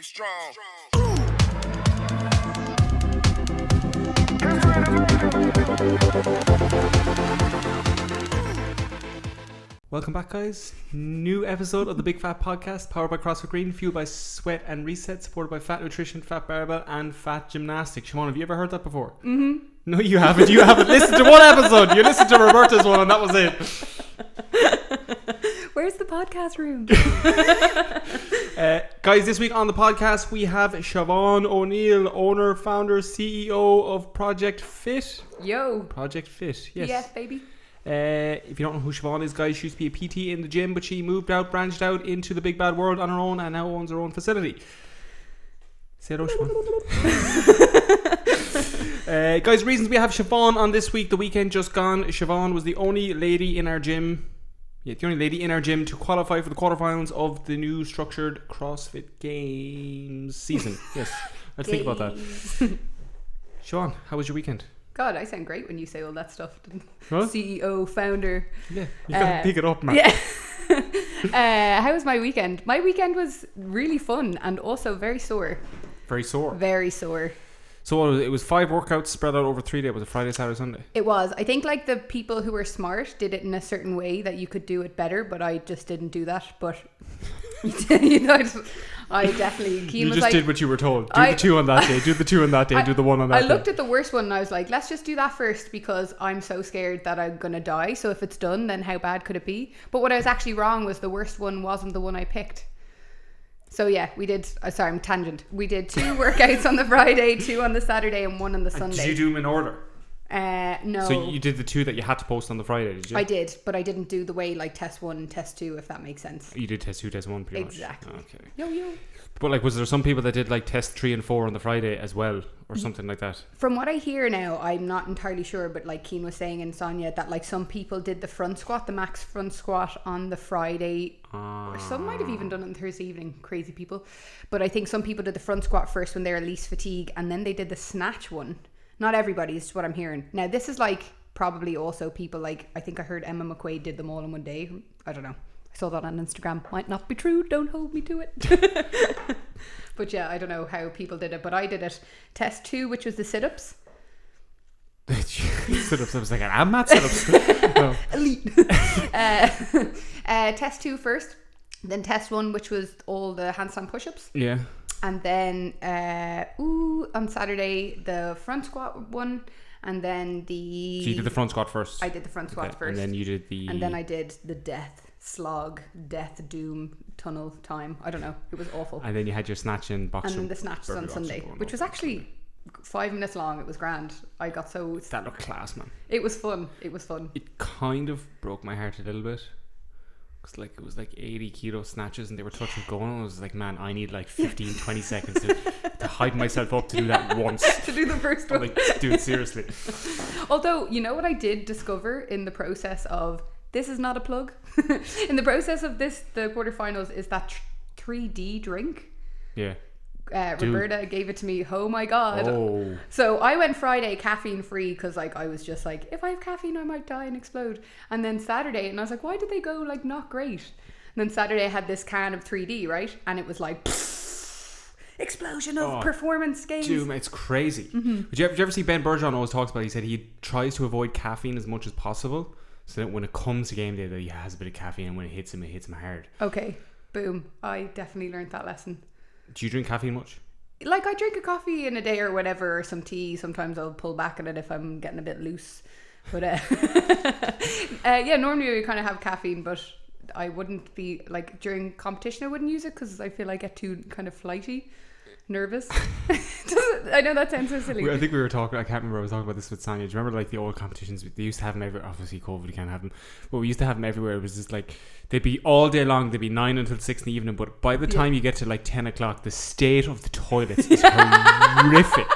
be strong. Welcome back, guys. New episode of the Big Phat Podcast, powered by CrossFit Green, fueled by Sweat and Reset, supported by Phat Nutrition, Phat Barbell, and Phat Gymnastics. Siobhan, have you ever heard that before? Mm-hmm. No, you haven't. You haven't listened to one episode. You listened to Roberta's one, and that was it. Where's the podcast room? Guys, this week on the podcast, we have Siobhan O'Neill, owner, founder, CEO of Project Fit. Yo. Project Fit, yes. Yes, baby. If you don't know who Siobhan is, guys, she used to be a PT in the gym, but she branched out into the big bad world on her own and now owns her own facility. Say hello, Siobhan. Guys, reasons we have Siobhan on this week. The weekend just gone, Siobhan was the only lady in our gym to qualify for the quarterfinals of the new structured CrossFit Games season. Yes, let's think about that. Siobhan, how was your weekend? God, I sound great when you say all that stuff. Huh? CEO, founder. Yeah, you gotta pick it up, man. Yeah. How was my weekend? My weekend was really fun and also very sore. Very sore. Very sore. So it was 5 workouts spread out over 3 days. Was it Friday, Saturday, Sunday? It was. I think like the people who were smart did it in a certain way that you could do it better, but I just didn't do that. But I definitely. You just did what you were told. Do the 2 on that day. Do the 2 on that day. Do the 1 on that day. I looked at the worst one and I was like, let's just do that first because I'm so scared that I'm gonna die. So if it's done, then how bad could it be? But what I was actually wrong was the worst one wasn't the one I picked. So yeah, we did. Sorry, I'm tangent. We did 2 workouts on the Friday, 2 on the Saturday, and 1 on the Sunday. Did you do them in order? No. So you did the 2 that you had to post on the Friday, did you? I did, but I didn't do the way like test 1 and test 2, if that makes sense. You did test 2, test 1 pretty exactly. much. Okay. Yo. But like, was there some people that did like test 3 and 4 on the Friday as well, or something like that? From what I hear now, I'm not entirely sure, but like Keen was saying and Sonia, that like some people did the front squat, the max front squat on the Friday, or some might have even done it on Thursday evening. Crazy people. But I think some people did the front squat first when they were least fatigue, and then they did the snatch one. Not everybody is what I'm hearing. Now this is like probably also people like, I think I heard Emma McQuaid did them all in one day. I don't know. I saw that on Instagram. Might not be true. Don't hold me to it. But yeah, I don't know how people did it, but I did it. Test 2, which was the sit-ups. Sit-ups. I was like, I'm not sit-ups. No. Elite. Test 2 first, then test 1, which was all the handstand push-ups. Yeah. And then on Saturday the front squat one, and then So you did the front squat first. I did the front squat first, and then you did the. And then I did the death doom tunnel time. I don't know. It was awful. And then you had your snatch and box. And then the snatch on Sunday, which was actually 5 minutes long. It was grand. I got so. That looked class, man. It was fun. It kind of broke my heart a little bit. Cause like it was like 80 kilo snatches and they were touch and going. I was like, man, I need like 15-20 seconds to hype myself up to do that once. To do the first one. Like, dude, seriously. Although, you know what I did discover in the process of, this is not a plug, in the process of the quarterfinals is that 3D drink. Yeah. Roberta gave it to me. Oh my god. Oh. So I went Friday caffeine free because like I was just like, if I have caffeine I might die and explode. And then Saturday, and I was like, why did they go like not great? And then Saturday I had this can of 3D, right? And it was like explosion of performance gains. Dude, it's crazy. Mm-hmm. Did you ever see Ben Bergeron always talks about? He said he tries to avoid caffeine as much as possible, so that when it comes to game day, that he has a bit of caffeine, and when it hits him hard. Okay, boom. I definitely learned that lesson. Do you drink caffeine much? Like I drink a coffee in a day or whatever, or some tea. Sometimes I'll pull back on it if I'm getting a bit loose. But yeah, normally we kind of have caffeine, but I wouldn't be like during competition I wouldn't use it because I feel I get too kind of flighty, nervous. I know that sounds so silly. I think we were talking, I can't remember, I was talking about this with Sonia. Do you remember like the old competitions? They used to have them everywhere. Obviously COVID, you can't have them, but we used to have them everywhere. It was just like they'd be all day long. They'd be 9 until 6 in the evening, but by the time you get to like 10 o'clock, the state of the toilets is horrific.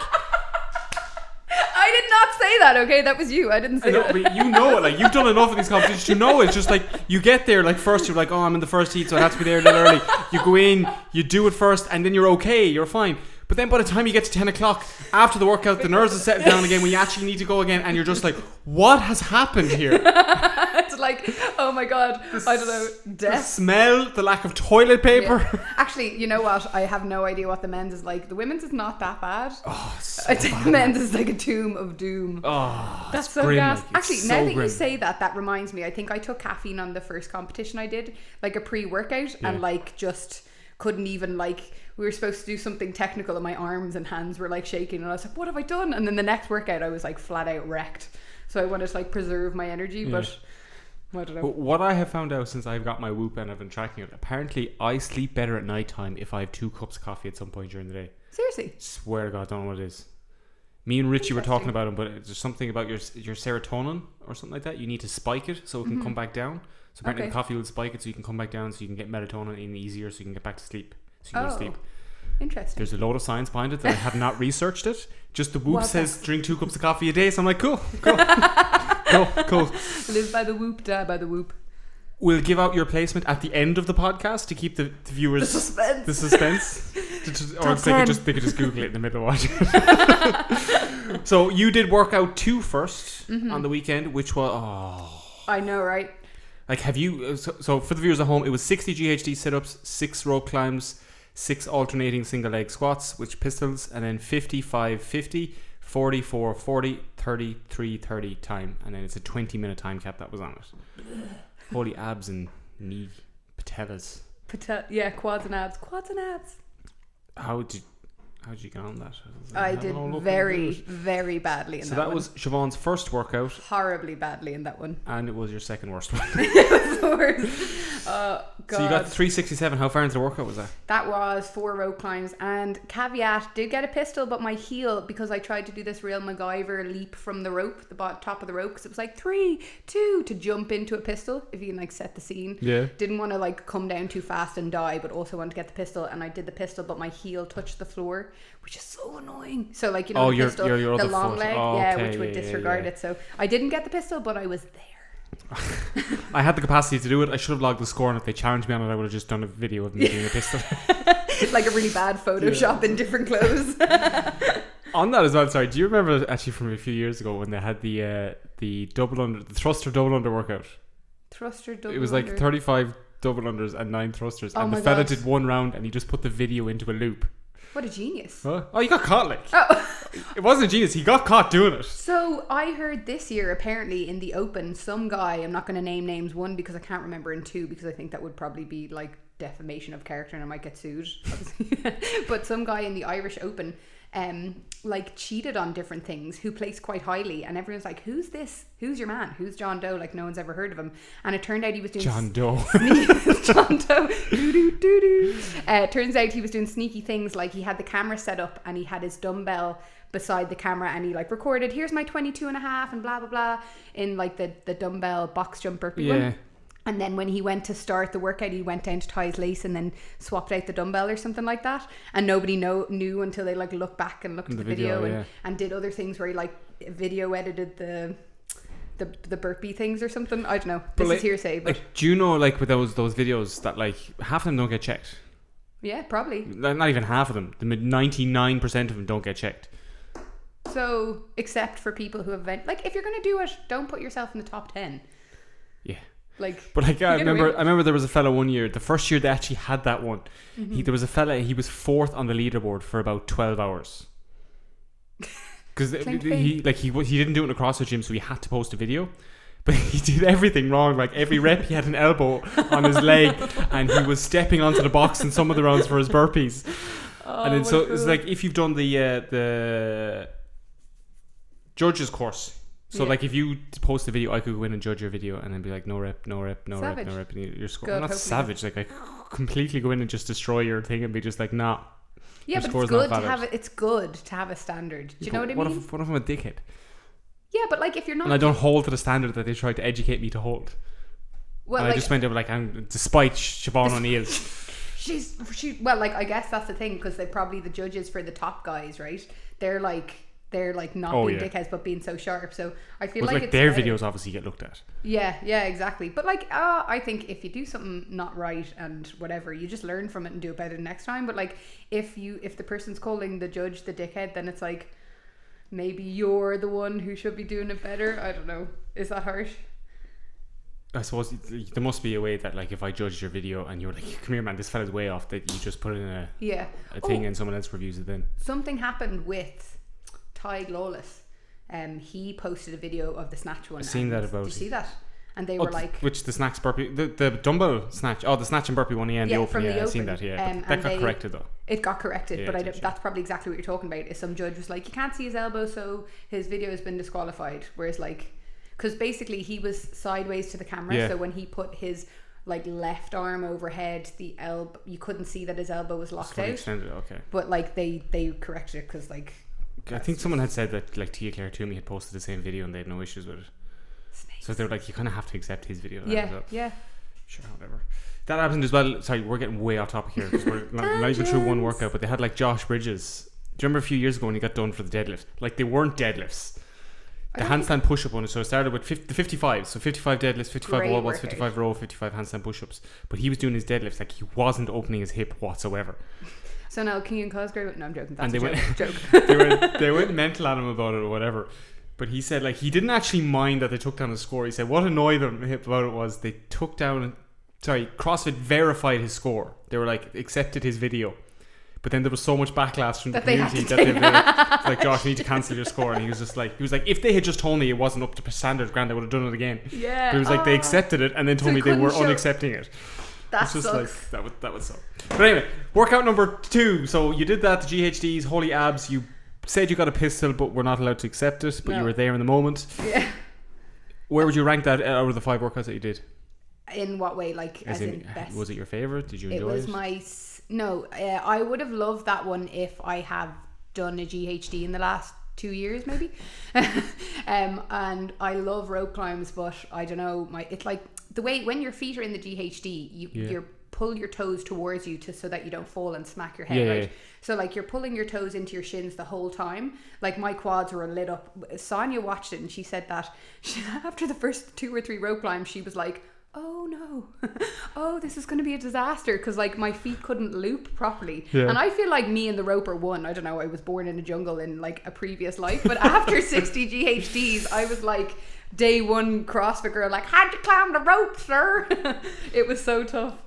I did not say that, okay? That was you. I didn't say that. But you know it. Like, you've done enough of these competitions. You know it's just like, you get there, like, first you're like, oh, I'm in the first heat, so I have to be there a little early. You go in, you do it first, and then you're okay, you're fine. But then by the time you get to 10 o'clock, after the workout, the nerves are setting down again when you actually need to go again, and you're just like, what has happened here? It's It's like, oh my god, I don't know, The death. smell, the lack of toilet paper. Yeah. Actually, you know what? I have no idea what the men's is like. The women's is not that bad. Oh, so I think the men's is like a tomb of doom. Oh, That's it's so grim, gas. like, it's Actually, so now that grim. you say that, that reminds me. I think I took caffeine on the first competition I did, like a pre-workout, and like just couldn't even like. We were supposed to do something technical, and my arms and hands were like shaking, and I was like, "What have I done?" And then the next workout, I was like flat out wrecked. So I wanted to like preserve my energy, but I don't know. But what I have found out since I've got my Whoop and I've been tracking it, apparently I sleep better at night time if I have 2 cups of coffee at some point during the day. Seriously? Swear to God, don't know what it is. Me and Richie were talking about it, but there's something about your serotonin or something like that. You need to spike it so it can come back down. So apparently the coffee will spike it so you can come back down, so you can get melatonin in easier, so you can get back to sleep. So you can go to sleep. Interesting. There's a load of science behind it that I have not researched it. Just the Whoop What says drink 2 cups of coffee a day. So I'm like, cool. Cool. Live by the Whoop, die by the Whoop. We'll give out your placement at the end of the podcast to keep the viewers The suspense. or they could just Google it in the middle of watching it. So you did workout 2 first on the weekend, which was I know, right? like, have you? So for the viewers at home, it was 60 GHD sit-ups, 6 rope climbs, 6 alternating single leg squats with pistols, and then 55 50, 44 40, 33 30 time, and then it's a 20-minute time cap that was on it. Holy abs and knee patellas. Yeah, quads and abs. How did you get on that? I did very, very badly in that one. So that was Siobhan's first workout, horribly badly in that one. and it was your second worst one. The worst. Oh, God. So you got 367. How far into the workout was that? That was 4 rope climbs, and caveat, did get a pistol, but my heel, because I tried to do this real MacGyver leap from the rope, the top of the rope, because it was like 3 2 to jump into a pistol, if you can like set the scene. Yeah. Didn't want to like come down too fast and die, but also wanted to get the pistol, and I did the pistol, but my heel touched the floor, which is so annoying. So like, you know, the pistol, your the other long foot. leg, Oh, yeah, okay, which would yeah, disregard yeah. it. So I didn't get the pistol, but I was there. I had the capacity to do it. I should have logged the score, and if they challenged me on it, I would have just done a video of me doing a pistol. Like a really bad Photoshop in different clothes. On that as well, sorry, do you remember actually from a few years ago when they had the double under, the thruster double under workout? Thruster double. It was like 35 double unders and 9 thrusters, Oh and my the fella God. did one round and he just put the video into a loop. What a genius. Huh? Oh, you got caught, like. Oh. It wasn't a genius, he got caught doing it. So I heard this year, apparently in the open, some guy, I'm not going to name names, 1 because I can't remember, and 2 because I think that would probably be like defamation of character and I might get sued, obviously. But some guy in the Irish Open like cheated on different things, who placed quite highly, and everyone's like, who's this? Who's your man? Who's John Doe? Like, no one's ever heard of him. And it turned out he was doing John Doe. John Doe. Turns out he was doing sneaky things, like he had the camera set up and he had his dumbbell beside the camera, and he like recorded, here's my 22 and a half and blah blah blah, in like the dumbbell box jump burpee one. And then when he went to start the workout, he went down to tie his lace and then swapped out the dumbbell or something like that. And nobody knew until they like looked back and looked at the video and did other things where he like video edited the burpee things or something. I don't know. This is hearsay. But like, do you know, like, with those videos that like half of them don't get checked? Yeah, probably. Not even half of them. The 99% of them don't get checked. So, except for people who have like, if you're gonna do it, don't put yourself in the top 10. Yeah. Like, but like, I remember there was a fella one year, the first year they actually had that one. There was a fella, he was 4th on the leaderboard for about 12 hours. Because he didn't do it in a CrossFit gym, so he had to post a video. But he did everything wrong. Like, every rep he had an elbow on his leg, and he was stepping onto the box in some of the rounds for his burpees. And then so it's like, if you've done the judges course, so like, if you post a video, I could go in and judge your video and then be like, no rep, and you're scoring. God, Not savage, like, I completely go in and just destroy your thing and be just like, nah. Yeah, but it's good to have it. It's good to have a standard. Do you know what I mean? What if I'm a dickhead? Yeah, but like, if you're not, and I don't hold to the standard that they tried to educate me to hold. Well, and like, I just went over like, despite Siobhan O'Neill. Well, like, I guess that's the thing, because they're probably the judges for the top guys, right? They're like not being dickheads, but being so sharp. So I feel like it's their better. videos obviously get looked at. Yeah, exactly. But like, I think if you do something not right and whatever, you just learn from it and do it better next time. But like, if the person's calling the judge the dickhead, then it's like, maybe you're the one who should be doing it better. I don't know. Is that harsh? I suppose there must be a way that, like, if I judged your video and you were like, come here man, this fella's way off, that you just put in a thing and someone else reviews it then. Something happened with Ty Lawless. He posted a video of the snatch one. I've seen that about. Did you see that? And they were like, which the snatch burpee, the dumbbell snatch, the snatch and burpee one, the open. From the open. I've seen that, that got corrected though. It got corrected, but that's probably exactly what you're talking about. Is some judge was like, you can't see his elbow, so his video has been disqualified. Whereas, like, because basically he was sideways to the camera, so when he put his like left arm overhead, the elbow, you couldn't see that his elbow was locked out. Extended, okay. But like they corrected it because like. I think someone had said that like Tia Claire Toomey had posted the same video and they had no issues with it. Snakes. So they were like, you kind of have to accept his video. Yeah. Sure, whatever. That happened as well. Sorry, we're getting way off topic here because we're not even through one workout. But they had like Josh Bridges. Do you remember a few years ago when he got done for the deadlift? Like, they weren't deadlifts. The handstand push-up one. So it started with the 55. So 55 deadlifts, 55 wall balls, 55 row, 55 handstand push-ups. But he was doing his deadlifts like he wasn't opening his hip whatsoever. So now King and Cosgrave. No, I'm joking. That's a joke. they went mental at him about it or whatever. But he said, like, he didn't actually mind that they took down the score. He said what annoyed him about it was they took down. CrossFit verified his score. They were like, accepted his video. But then there was so much backlash from the community that they were like, Josh, you need to cancel your score. And he was like, if they had just told me it wasn't up to standard, grand, I would have done it again. Yeah. But it was like, they accepted it and then told me they were unaccepting it. That's just like, that would suck. But anyway, workout number 2. So you did that, the GHDs, holy abs. You said you got a pistol, but we're not allowed to accept it. But you were there in the moment. Yeah. Where would you rank that out of the 5 workouts that you did? In what way? Like, as in best? Was it your favourite? Did you enjoy it? It was I would have loved that one if I have done a GHD in the last 2 years maybe. And I love rope climbs, but I don't know, it's like the way when your feet are in the GHD, you pull your toes towards you so that you don't fall and smack your head, right? Yeah. So like you're pulling your toes into your shins the whole time. Like my quads were lit up. Sonia watched it and she said that after the first 2 or 3 rope climbs, she was like, oh no, oh, this is going to be a disaster, because like my feet couldn't loop properly. And I feel like me and the rope are one. I don't know, I was born in a jungle in like a previous life, but after 60 GHDs I was like day one CrossFit girl, like, how'd you climb the rope, sir? It was so tough.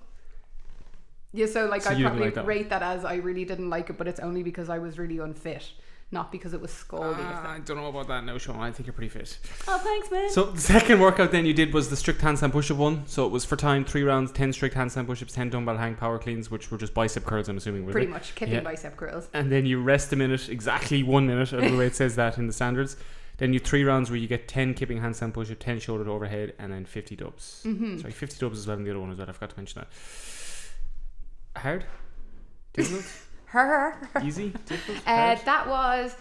Yeah, so like I probably rate that as I really didn't like it, but it's only because I was really unfit, not because it was scalding. I don't know about that now, Siobhan. I think you're pretty fit. Oh, thanks, man. So the second workout then you did was the strict handstand push-up one. So it was for time, 3 rounds, 10 strict handstand push-ups, 10 dumbbell hang power cleans, which were just bicep curls, I'm assuming. Pretty much, kipping bicep curls. And then you rest a minute, exactly 1 minute, the way it says that in the standards. Then you 3 rounds where you get 10 kipping handstand push-up, 10 shoulder to overhead, and then 50 dubs. Mm-hmm. Sorry, 50 dubs as well in the other one as well. I forgot to mention that. Hard? Difficult? Easy? Difficult? That was...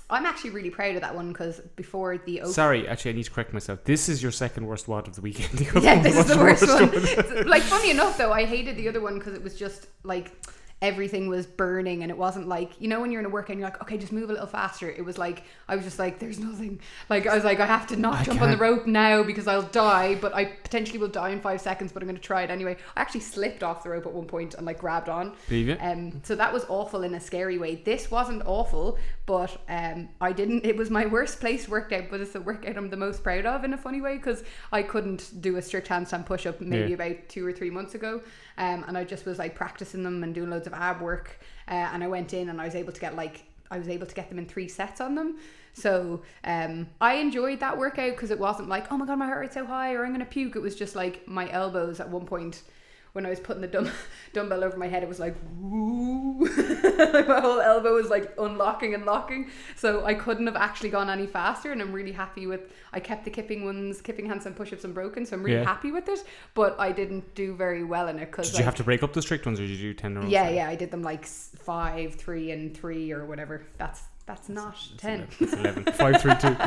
I'm actually really proud of that one, because before the open... Sorry, actually I need to correct myself. This is your second worst WOD of the weekend. Yeah, this is the worst one. Like, funny enough though, I hated the other one because it was just like everything was burning, and it wasn't like, you know, when you're in a workout and you're like, okay, just move a little faster. It was like, I was just like, there's nothing. Like, I was like, I have to not jump on the rope now because I'll die, but I potentially will die in 5 seconds, but I'm going to try it anyway. I actually slipped off the rope at one point and like grabbed on. Believe it. So that was awful in a scary way. This wasn't awful, but it was my worst placed workout, but it's the workout I'm the most proud of in a funny way, because I couldn't do a strict handstand push-up maybe about 2 or 3 months ago. And I just was like practicing them and doing loads of ab work, and I went in and I was able to get them in 3 sets on them. So I enjoyed that workout, because it wasn't like, oh my god, my heart rate's so high or I'm gonna puke. It was just like my elbows at one point when I was putting the dumbbell over my head, it was like woo. Like my whole elbow was like unlocking and locking, so I couldn't have actually gone any faster. And I'm really happy with, I kept the kipping handstand push-ups unbroken, so I'm really happy with it, but I didn't do very well in it. Cause did you have to break up the strict ones, or did you do 10 rounds? Yeah, I did them like 5, 3 and 3 or whatever. That's not 10. That's 11. 5, 3, 2.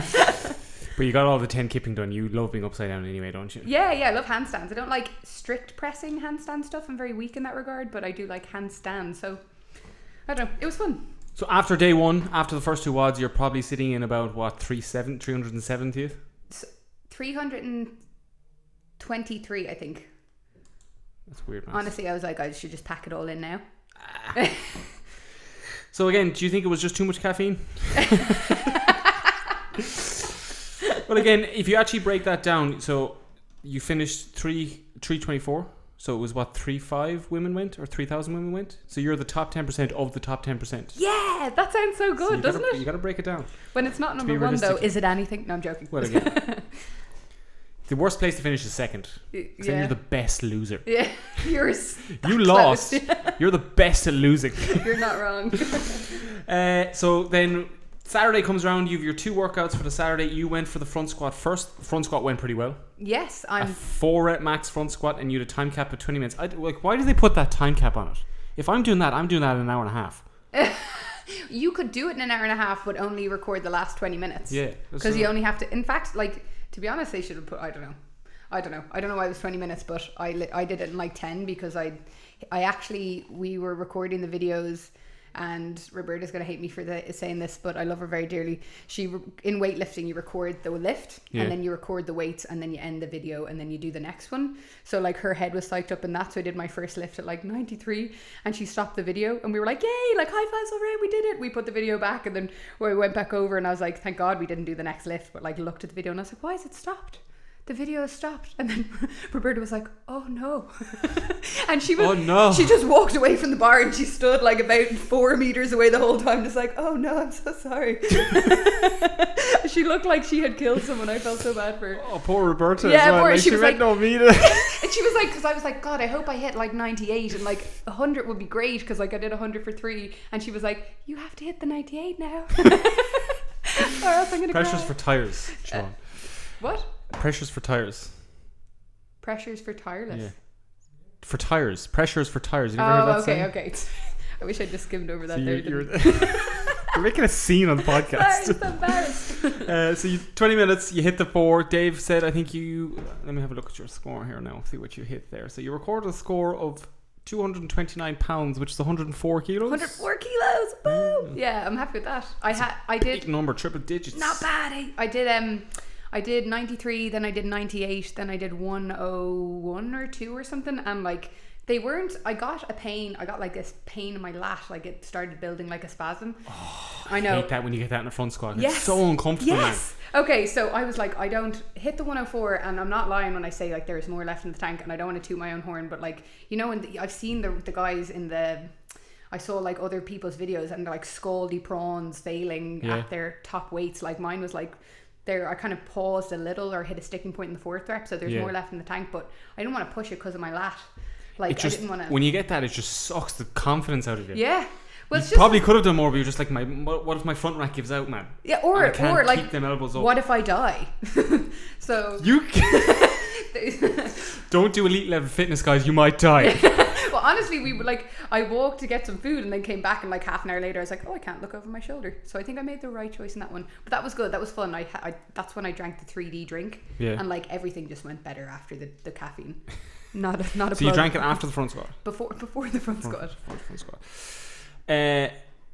But you got all the 10 kipping done. You love being upside down anyway, don't you? Yeah, I love handstands. I don't like strict pressing handstand stuff. I'm very weak in that regard, but I do like handstands. So, I don't know. It was fun. So after day 1, after the first 2 WODs, you're probably sitting in about, what, 370th? 323, I think. That's weird, man. Honestly, I was like, I should just pack it all in now. So again, do you think it was just too much caffeine? Well, again, if you actually break that down, so you finished 324. So it was what, 3,500 women went or 3,000 women went? So you're the top 10% of the top 10%. Yeah, that sounds so good, doesn't it? You got to break it down. When it's not number one, though, is it anything? No, I'm joking. Well, again, the worst place to finish is second. Then you're the best loser. Yeah, you lost. You're the best at losing. You're not wrong. So then Saturday comes around. You have your 2 workouts for the Saturday. You went for the front squat first. Front squat went pretty well. Yes, a 4-rep max front squat, and you had a time cap of 20 minutes. Why do they put that time cap on it? If I'm doing that in an hour and a half. You could do it in an hour and a half, but only record the last 20 minutes. Yeah, because you only have to. In fact, like, to be honest, they should have put. I don't know why it was 20 minutes, but I did it in like 10 because we were recording the videos. And Roberta's going to hate me for saying this, but I love her very dearly. In weightlifting, you record the lift, and then you record the weights, and then you end the video, and then you do the next one. So like her head was psyched up in that. So I did my first lift at like 93, and she stopped the video, and we were like, yay, like high fives, all right, we did it. We put the video back, and then we went back over, and I was like, thank God we didn't do the next lift. But like looked at the video, and I was like, why is it stopped? The video has stopped. And then Roberta was like, oh no. And she just walked away from the bar, and she stood like about 4 meters away the whole time, just like, oh no, I'm so sorry. She looked like she had killed someone. I felt so bad for her. Oh, poor Roberta. Yeah, as well. poor, like, she was like, no meter. And she was like, because I was like, God, I hope I hit like 98, and like 100 would be great, because like I did 100 for 3. And she was like, you have to hit the 98 now. Or else I'm gonna Pressures cry. for tires, Siobhan. What? Pressures for tires. Pressures for tireless. Yeah. For tires. Pressures for tires. Have you ever heard that saying? Okay. I wish I just skimmed over that. So there. You're making a scene on the podcast. Sorry, I'm embarrassed. So 20 minutes, you hit the 4. Dave said, I think let me have a look at your score here now, see what you hit there. So you recorded a score of 229 pounds, which is 104 kilos. 104 kilos. Boom. Yeah, I'm happy with that. I did big number, triple digits. Not bad. I did 93, then I did 98, then I did 101 or 2 or something, and like they weren't. I got like this pain in my lat, like it started building like a spasm. Oh, I know. I hate that when you get that in a front squat. Yes. It's so uncomfortable. Yes. Man. Okay, so I was like, I don't hit the 104, and I'm not lying when I say like there's more left in the tank, and I don't want to toot my own horn, but like, you know, I've seen the guys in the. I saw like other people's videos, and they're like scaldy prawns failing at their top weights. Like mine was like. I kind of paused a little or hit a sticking point in the 4th rep, so there's more left in the tank, but I didn't want to push it because of my lat. Like I didn't want to. When you get that, it just sucks the confidence out of you. Yeah. Well, you probably could have done more, but you're just like, what if my front rack gives out, man? Yeah, or like, keep them elbows up. What if I die? So you don't do elite level fitness, guys. You might die. Well, honestly, we were like, I walked to get some food and then came back, and like half an hour later I was like, oh, I can't look over my shoulder. So I think I made the right choice in that one. But that was good. That was fun. That's when I drank the 3D drink, and like everything just went better after the caffeine. Not a So plug. you drank it after the front squat? Before the front squat. Front squat.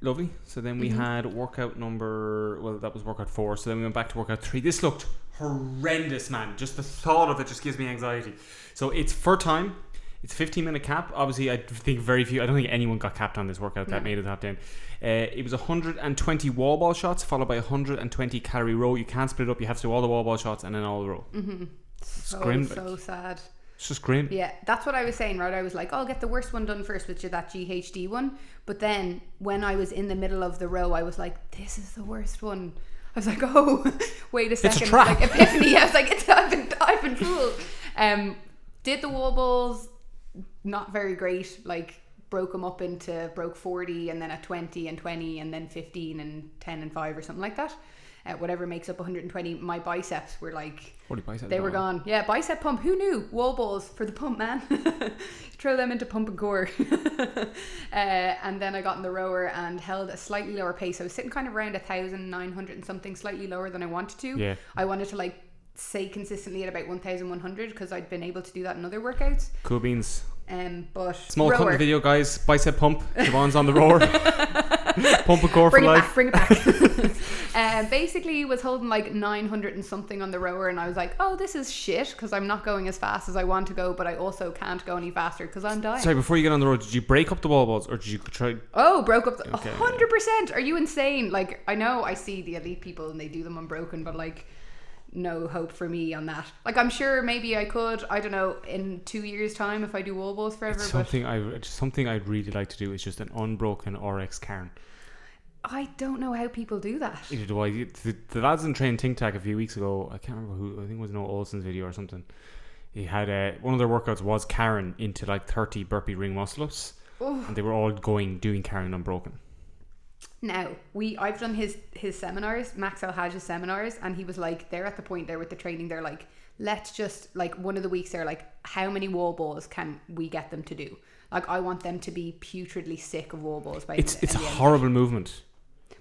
Lovely. So then we had workout number. Well, that was workout 4. So then we went back to workout 3. This looked horrendous, man. Just the thought of it just gives me anxiety. So it's for time. It's a 15-minute cap. Obviously, I think I don't think anyone got capped on this workout that made it top 10. It was 120 wall ball shots followed by 120 calorie row. You can't split it up. You have to do all the wall ball shots and then all the row. Mm-hmm. So sad. It's just grim. Yeah, that's what I was saying, right? I was like, I'll get the worst one done first, which is that GHD one. But then when I was in the middle of the row, I was like, this is the worst one. I was like, oh, wait a second. It's a trap. Like epiphany. I was like, I've been fooled. Did the wall balls. Not very great. Like broke 40 and then at 20 and 20 and then 15 and 10 and 5 or something like that. Whatever makes up 120. My biceps were like 40 biceps. They were gone. Yeah, bicep pump. Who knew? Wall balls for the pump, man. Throw them into pump and core. And then I got in the rower and held a slightly lower pace. I was sitting kind of around 1,900 and something, slightly lower than I wanted to. Yeah. I wanted to like stay consistently at about 1,100 because I'd been able to do that in other workouts. Cool beans. But small cut in the video, guys. Bicep pump. Siobhan's on the rower. Pump a core for life. Bring it back. Basically was holding like 900 and something on the rower, and I was like, oh, this is shit because I'm not going as fast as I want to go, but I also can't go any faster because I'm dying. Sorry, before you get on the road, did you break up the wall balls or did you try? Oh, broke up 100%. Are you insane? Like, I know I see the elite people and they do them unbroken, but like no hope for me on that. Like, I'm sure maybe I could, I don't know, in 2 years time if I do wall balls forever. It's something I'd really like to do is just an unbroken RX Cairn. I don't know how people do that. Either do I. The lads in Train Think Tank a few weeks ago, I can't remember who, I think it was Noah Olsen's video or something. He had one of their workouts was Cairn into like 30 burpee ring muscle ups, and they were all doing Cairn unbroken. Now, I've done his seminars, Max El-Hajj's seminars, and he was like, they're at the point there with the training, they're like, let's just, like, one of the weeks they're like, how many wall balls can we get them to do? Like, I want them to be putridly sick of wall balls. It's a horrible movement.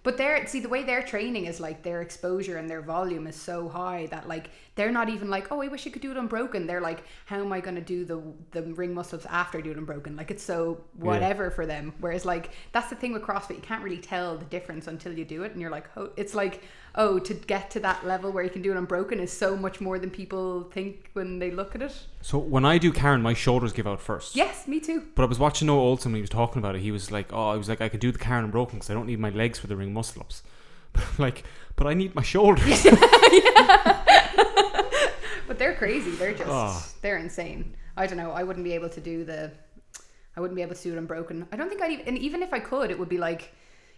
But the way they're training is like their exposure and their volume is so high that like they're not even like, oh, I wish I could do it unbroken. They're like, how am I going to do the ring muscle-ups after I do it unbroken? Like, it's so whatever for them. Whereas like, that's the thing with CrossFit, you can't really tell the difference until you do it. And you're like, oh, it's like, oh, to get to that level where you can do it unbroken is so much more than people think when they look at it. So when I do Cairn, my shoulders give out first. Yes, me too. But I was watching Noah Olsen when he was talking about it. He was like, I can do the Cairn unbroken because I don't need my legs for the ring muscle ups. But I'm like, but I need my shoulders. But they're crazy. They're just they're insane. I don't know. I wouldn't be able to do it unbroken. I don't think and even if I could, it would be like,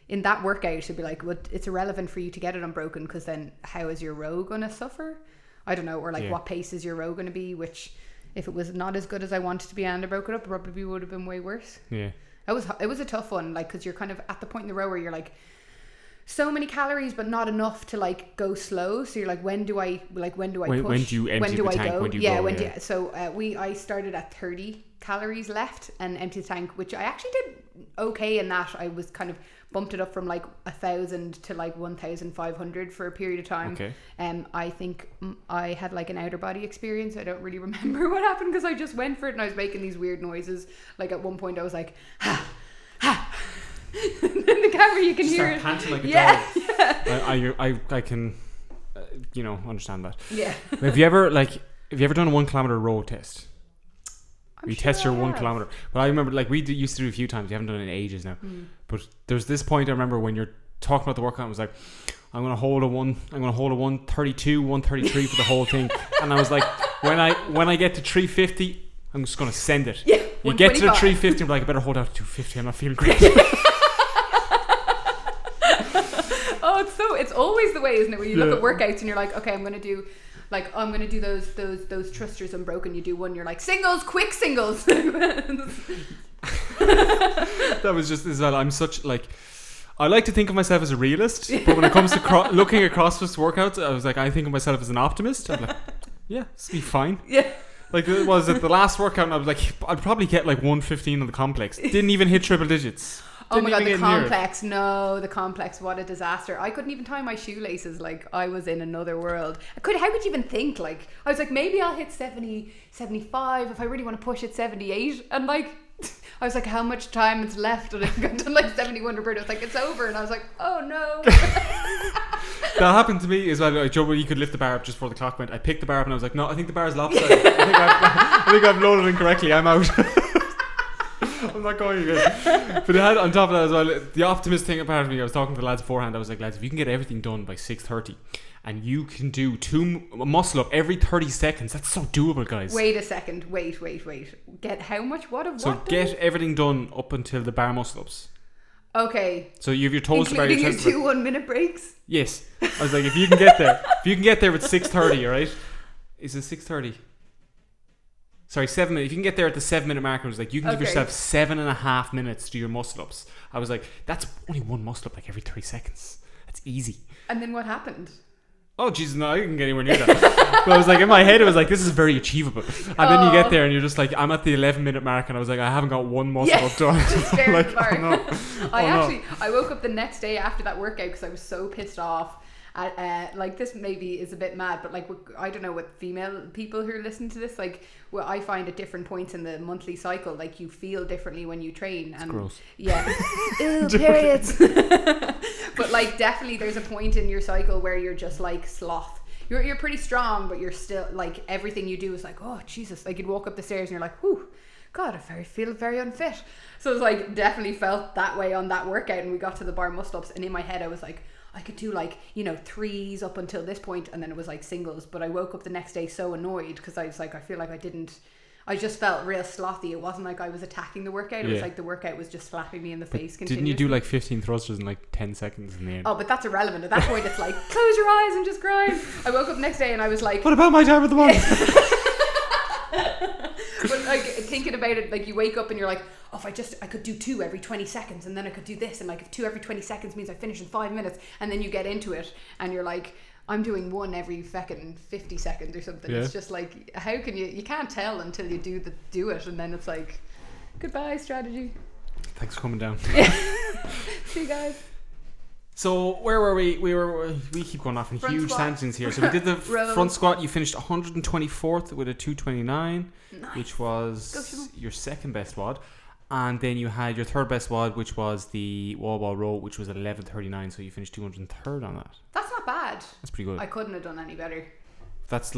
in that workout, it'd be like, well, it's irrelevant for you to get it unbroken because then how is your row going to suffer? I don't know. Or like, what pace is your row going to be? Which, if it was not as good as I wanted to be and I broke it up, probably would have been way worse. Yeah. It was a tough one, like, because you're kind of at the point in the row where you're like, so many calories but not enough to like go slow, so you're like, when do I push, when do you empty the tank, so I started at 30 calories left and empty the tank, which I actually did okay in that. I was kind of bumped it up from like 1,000 to like 1,500 for a period of time. I think I had like an outer body experience. I don't really remember what happened because I just went for it and I was making these weird noises. Like at one point I was like, ha ha. In the camera you can hear it panting like a dog. I can understand that. Yeah. Have you ever done a 1 kilometer row test? You test your 1 kilometer. But I remember, like, used to do a few times. You haven't done it in ages now. But there's this point I remember when you're talking about the workout, I was like, I'm gonna hold a 132, 133 for the whole thing. And I was like, when I get to 350, I'm just gonna send it. Yeah. You get to the 350, I'm like, I better hold out to 250. I'm not feeling great. It's always the way, isn't it? When you look at workouts and you're like, okay, I'm gonna do those thrusters unbroken. You do one, you're like, singles, quick singles. That was just as well. I'm such like, I like to think of myself as a realist, but when it comes to looking at CrossFit workouts, I was like, I think of myself as an optimist. I'm like, yeah, this will be fine. Yeah. Like, it was at the last workout, and I was like, I'd probably get like 115 on the complex. Didn't even hit triple digits. Oh my god, the complex. No, the complex. What a disaster. I couldn't even tie my shoelaces. Like, I was in another world. How could you even think? Like, I was like, maybe I'll hit 70, 75 if I really want to push it 78. And like, I was like, how much time is left? And I got to like 71 Roberto. It's like, it's over. And I was like, oh no. That happened to me as well. Like, Joe, you could lift the bar up just before the clock went. I picked the bar up and I was like, no, I think the bar is lopsided. I think I've loaded incorrectly. I'm out. I'm not going again. But it had, on top of that as well, the optimist thing about me, I was talking to the lads beforehand, I was like, lads, if you can get everything done by 6:30 and you can do 2 muscle up every 30 seconds, that's so doable, guys. Wait a second. Wait. Get how much? So get everything done up until the bar muscle ups. Okay. So you have your toes to bar. Including your 2 1-minute breaks? Yes. I was like, if you can get there at 6:30, alright? Is it 6:30? Sorry, 7 minutes. If you can get there at the 7-minute mark, I was like, you can give yourself 7.5 minutes to do your muscle ups. I was like, that's only 1 muscle up like every 3 seconds. That's easy. And then what happened? Oh, Jesus, no, I didn't get anywhere near that. But I was like, in my head, it was like, this is very achievable. And then you get there and you're just like, I'm at the 11-minute mark, and I was like, I haven't got 1 muscle up done. Like, oh no. I woke up the next day after that workout because I was so pissed off. Like, this maybe is a bit mad, but like, I don't know what female people who are listening to this, like, well, I find at different points in the monthly cycle, like, you feel differently when you train. And gross. Yeah. Ew, periods. But like, definitely there's a point in your cycle where you're just like sloth. You're pretty strong, but you're still like, everything you do is like, oh Jesus, like, you'd walk up the stairs and you're like, whew, God, I feel very unfit. So it was like, definitely felt that way on that workout. And we got to the bar muscle-ups, and in my head I was like, I could do like, you know, threes up until this point, and then it was like singles. But I woke up the next day so annoyed because I was like, I feel like I just felt real slothy. It wasn't like I was attacking the workout. It was like the workout was just slapping me in the face continuously. Didn't you do like 15 thrusters in like 10 seconds in the end? Oh, but that's irrelevant. At that point, it's like, close your eyes and just grind. I woke up the next day and I was like... What about my time at the moment? But like, thinking about it, like you wake up and you're like, oh, if I could do 2 every 20 seconds, and then I could do this, and like if 2 every 20 seconds means I finish in 5 minutes, and then you get into it and you're like, I'm doing 1 every fucking 50 seconds or something. It's just like, how can you can't tell until you do it, and then it's like, goodbye strategy. Thanks for coming down. See you guys. So where were we? We keep going off in Front huge squat. tangents here. So we did the front squat. You finished 124th with a 229, which was your second best WOD. And then you had your third best WOD, which was the wall ball row, which was 11:39. So you finished 203rd on that. That's not bad. That's pretty good. I couldn't have done any better. That's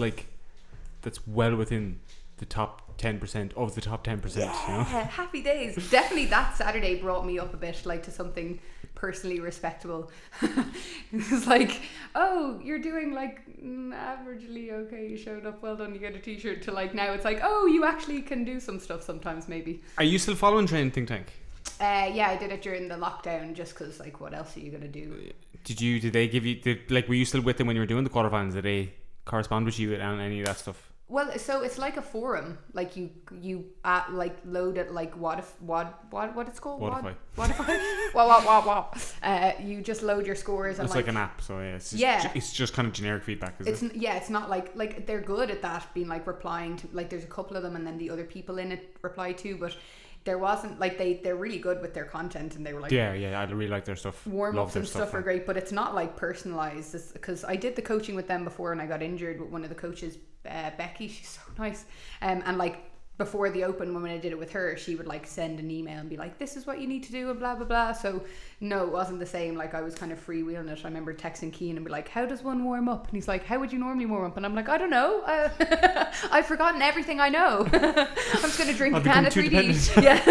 well within the top 10% of the top 10%. Yeah, you know? happy days. Definitely that Saturday brought me up a bit, like to something personally respectable. It was like, oh, you're doing like averagely okay, you showed up, well done, you get a t-shirt, to like now it's like, oh, you actually can do some stuff sometimes maybe. Are you still following Training Think Tank? Yeah, I did it during the lockdown just because like what else are you gonna do? Did they give you were you still with them when you were doing the quarterfinals? Did they correspond with you on any of that stuff? Well, so it's like a forum. Like you like load it like what it's called? Wodify. You just load your scores. And it's like an app, so it's just kind of generic feedback. It's not like they're good at that, being like replying to, like there's a couple of them and then the other people in it reply to, but there wasn't like they're really good with their content, and they were like yeah I really like their stuff. Warm-ups and stuff are great, but it's not like personalized, because I did the coaching with them before and I got injured with one of the coaches, Becky. She's so nice, and like before the open, when I did it with her, she would like send an email and be like, this is what you need to do and blah blah blah. So no, it wasn't the same. Like I was kind of freewheeling it. I remember texting Keane and be like, how does one warm up? And he's like, how would you normally warm up? And I'm like, I don't know. I've forgotten everything I know. I'm just gonna drink a can of 3D. Yeah.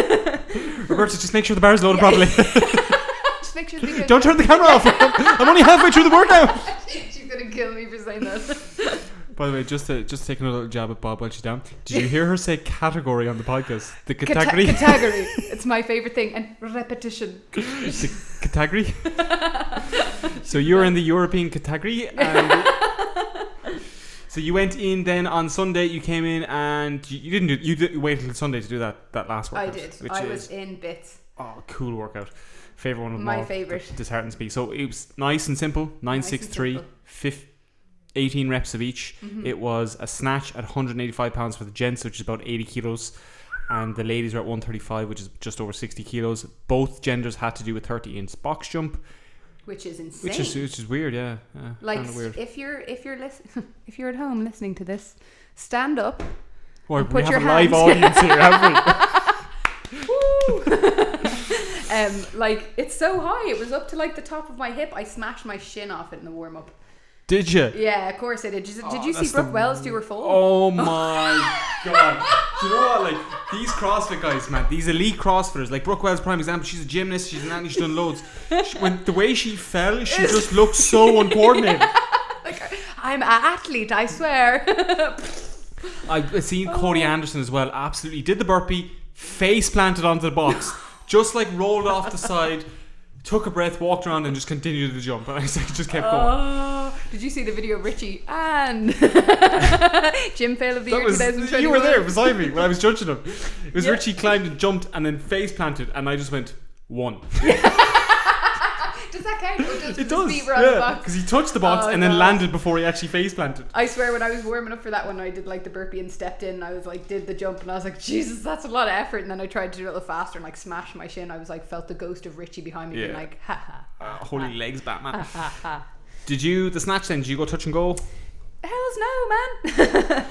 Roberta, just make sure the bar's loaded properly. Just make sure don't turn the camera off. I'm only halfway through the workout. She's gonna kill me for saying that. By the way, just take another jab at Bob while she's down. Did you hear her say category on the podcast? The category? Category. It's my favourite thing. And repetition. The category? So you were in the European category. And so you went in then on Sunday. You came in and you didn't wait until Sunday to do that last workout. I did. I was in bits. Oh, cool workout. Favourite one of them all. My favourite. Disheartens me. So it was nice and simple. 963, 18 reps of each. It was a snatch at 185 pounds for the gents, which is about 80 kilos, and the ladies were at 135, which is just over 60 kilos. Both genders had to do a 30-inch box jump, which is insane. Which is weird, yeah. Like weird. if you're if you're at home listening to this, stand up. Well, and put we your have a live hands. audience here, haven't we? Like it's so high. It was up to like the top of my hip. I smashed my shin off it in the warm up. Did you? Yeah, of course I did. Did you see Brooke Wells do her fall? Oh my god! Do you know what? Like these CrossFit guys, man, these elite CrossFitters. Like Brooke Wells, prime example. She's a gymnast. She's an athlete. She's done loads. When the way she fell, she just looked so uncoordinated. Like I'm an athlete, I swear. I've seen Cody Anderson as well. Absolutely did the burpee, face planted onto the box, just like rolled off the side. Took a breath, walked around, and just continued the jump. And I just kept going. Did you see the video of Richie and Gym Fail of the Year 2021? You were there beside me when I was judging him. It was Richie climbed and jumped and then face planted, and I just went 1. Does that count? Or just it does, feet were on the box? because he touched the box and then landed before he actually face planted. I swear, when I was warming up for that one, I did like the burpee and stepped in. I was like, did the jump, and I was like, Jesus, that's a lot of effort. And then I tried to do it a little faster and like smash my shin. I was like, felt the ghost of Richie behind me, being like, ha ha. Holy legs, Batman. Ha ha ha. Did you the snatch then? Did you go touch and go? Hells no, man.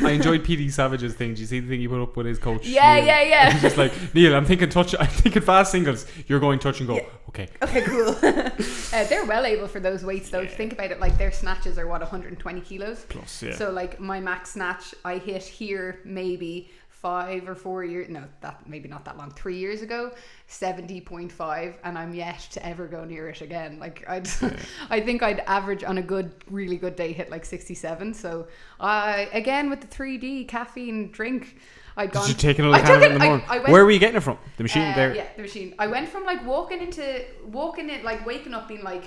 I enjoyed PD Savage's thing. Did you see the thing he put up with his coach? Yeah. He's just like, Neil, I'm thinking fast singles. You're going touch and go. Yeah. Okay, cool. They're well able for those weights though. If you think about it, like their snatches are 120 kilos plus. Yeah. So like my max snatch, I hit here maybe 5 or 4 years, no, that maybe not that long, 3 years ago, 70.5, and I'm yet to ever go near it again. Like I think I'd average on a really good day hit like 67. So again with the 3D caffeine drink, I'd gone. Did you take another can in the morning? Where were you getting it from? The machine there? Yeah, the machine. I went from like waking up being like,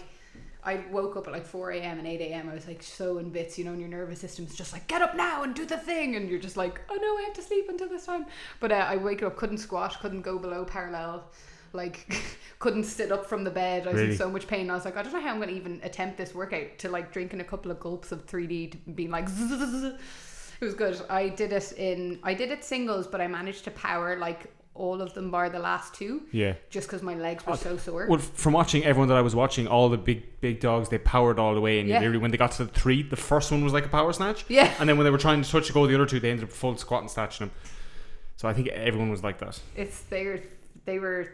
I woke up at like 4 a.m. and 8 a.m. I was like so in bits, you know, and your nervous system's just like, get up now and do the thing. And you're just like, oh no, I have to sleep until this time. But I wake up, couldn't squat, couldn't go below parallel, like couldn't sit up from the bed. I was in so much pain. I was like, I don't know how I'm going to even attempt this workout, to like drinking a couple of gulps of 3D to being like, it was good. I did it singles, but I managed to power like all of them bar the last 2. Yeah. Just because my legs were so sore. Well, from watching everyone that I was watching, all the big dogs, they powered all the way, and literally when they got to the 3, the first one was like a power snatch. Yeah. And then when they were trying to touch to go the other 2, they ended up full squat and snatching them. So I think everyone was like that. They were.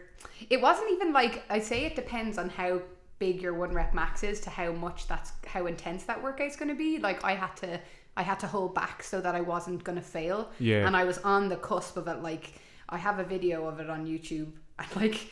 It wasn't even like, I say it depends on how big your 1 rep max is to how intense that workout's going to be. Like I had to hold back so that I wasn't going to fail. Yeah. And I was on the cusp of it. Like, I have a video of it on YouTube, and like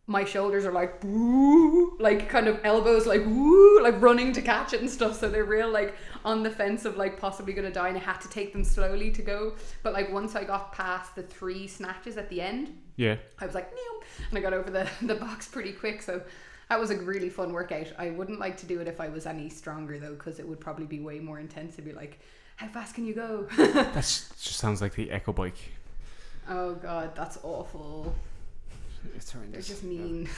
my shoulders are like woo, like kind of elbows like woo, like running to catch it and stuff. So they're real like on the fence of like possibly gonna die, and I had to take them slowly to go. But like once I got past the 3 snatches at the end, I was like meow, and I got over the box pretty quick. So that was a really fun workout. I wouldn't like to do it if I was any stronger though, because it would probably be way more intense. It'd be like, how fast can you go? That just sounds like the Echo bike. Oh god, that's awful. It's horrendous. They're just mean.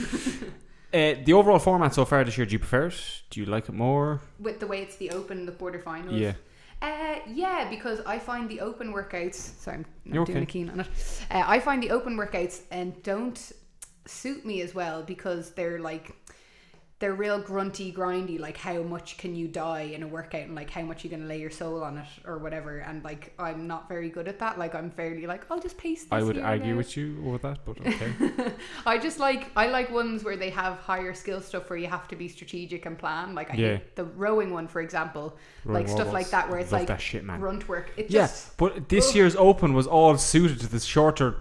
The overall format so far this year, do you prefer it? Do you like it more? With the way it's the open, the quarterfinals? Yeah, because I find the open workouts, sorry, I'm not doing a keen on it. I find the open workouts and don't suit me as well, because they're real grunty, grindy, like how much can you die in a workout, and like how much you're going to lay your soul on it or whatever, and like I'm not very good at that. Like I'm fairly like, I'll just pace this. I would argue with you over that, but okay. I like ones where they have higher skill stuff where you have to be strategic and plan. Like I hate the rowing one, for example, like stuff like that where it's like that shit, man. Grunt work. But this year's open was all suited to the shorter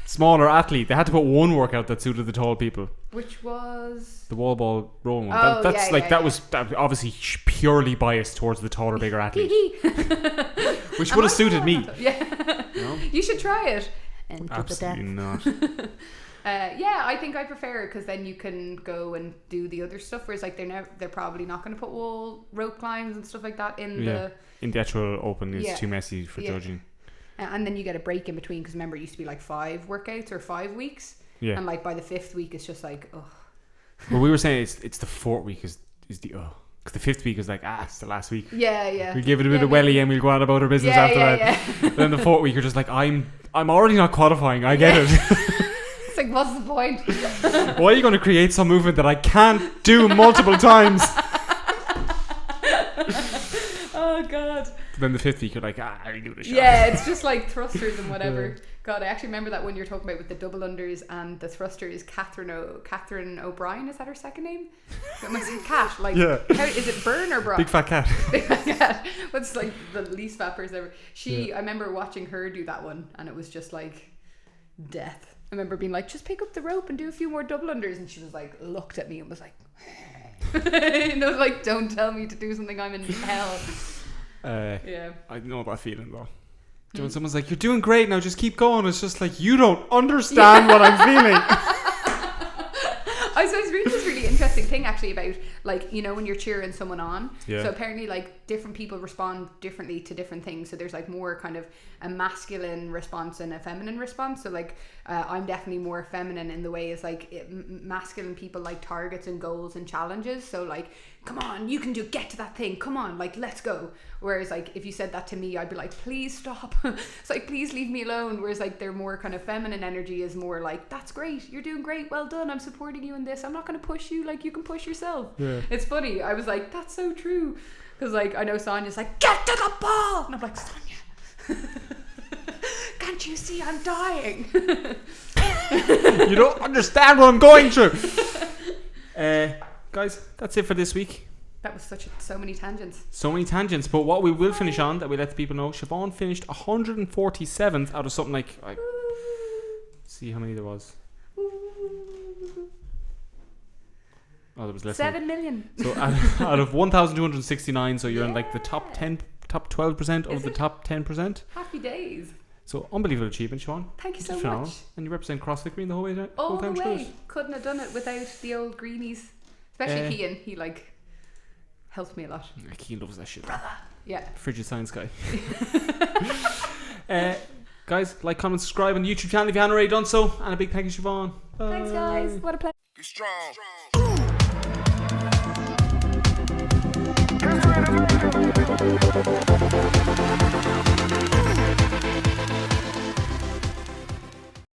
smaller athlete. They had to put one workout that suited the tall people, which was the wall ball rowing one. That was obviously purely biased towards the taller, bigger athlete, which would have suited me. You should try it. Absolutely not. I think I prefer it, because then you can go and do the other stuff. Whereas like they're probably not going to put wall rope climbs and stuff like that in the actual open. It's too messy for judging. And then you get a break in between, because remember it used to be like 5 workouts or 5 weeks, and like by the 5th week it's just like well, we were saying it's the 4th week is the because the 5th week is like it's the last week. We give it a bit of welly and we'll go on about our business after that. Then the 4th week you're just like, I'm already not qualifying. I get it. It's like, what's the point? Why are you going to create some movement that I can't do multiple times? Oh god. Then the 5th week you're like, I'll give it a shot. Yeah, it's just like thrusters and whatever. God, I actually remember that one you're talking about with the double unders and the thrusters. Catherine O'Brien, is that her second name? Am I saying Cat? Like, how, is it Byrne or Brock? Big fat cat. Big fat cat. What's like the least fat person ever. I remember watching her do that one, and it was just like death. I remember being like, just pick up the rope and do a few more double unders, and she was like, looked at me and was like, like, don't tell me to do something, I'm in hell. I know that feeling though. When someone's like, you're doing great now, just keep going, it's just like, you don't understand what I'm feeling. I suppose it's this really interesting thing actually about, like, you know, when you're cheering someone on, so apparently like different people respond differently to different things. So there's like more kind of a masculine response and a feminine response. So like I'm definitely more feminine in the way is like masculine people like targets and goals and challenges. So like, come on, you can get to that thing, come on, like, let's go. Whereas like if you said that to me, I'd be like, please stop. It's like, please leave me alone. Whereas like their more kind of feminine energy is more like, that's great, you're doing great, well done, I'm supporting you in this, I'm not going to push you, like, you can push yourself. It's funny, I was like, that's so true, because like I know Sonia's like, get to the ball, and I'm like, Sonia, can't you see I'm dying? You don't understand what I'm going through. Guys, that's it for this week. That was so many tangents. So many tangents, but what we will finish on, that we let the people know, Siobhan finished 147th out of something like... see how many there was. Oh, there was less. 7 million. So out of 1,269, so you're in like the top 12% of the top 10%. Happy days. So unbelievable achievement, Siobhan. Thank you so phenomenal. much. And you represent CrossFit Green the whole way down. All whole time the through way. it. Couldn't have done it without the old greenies. Especially Cian. He like helped me a lot. He loves that shit. Yeah. Frigid science guy. Guys, like, comment, subscribe on the YouTube channel if you haven't already done so. And a big thank you, Siobhan. Bye. Thanks, guys. What a pleasure. Be strong.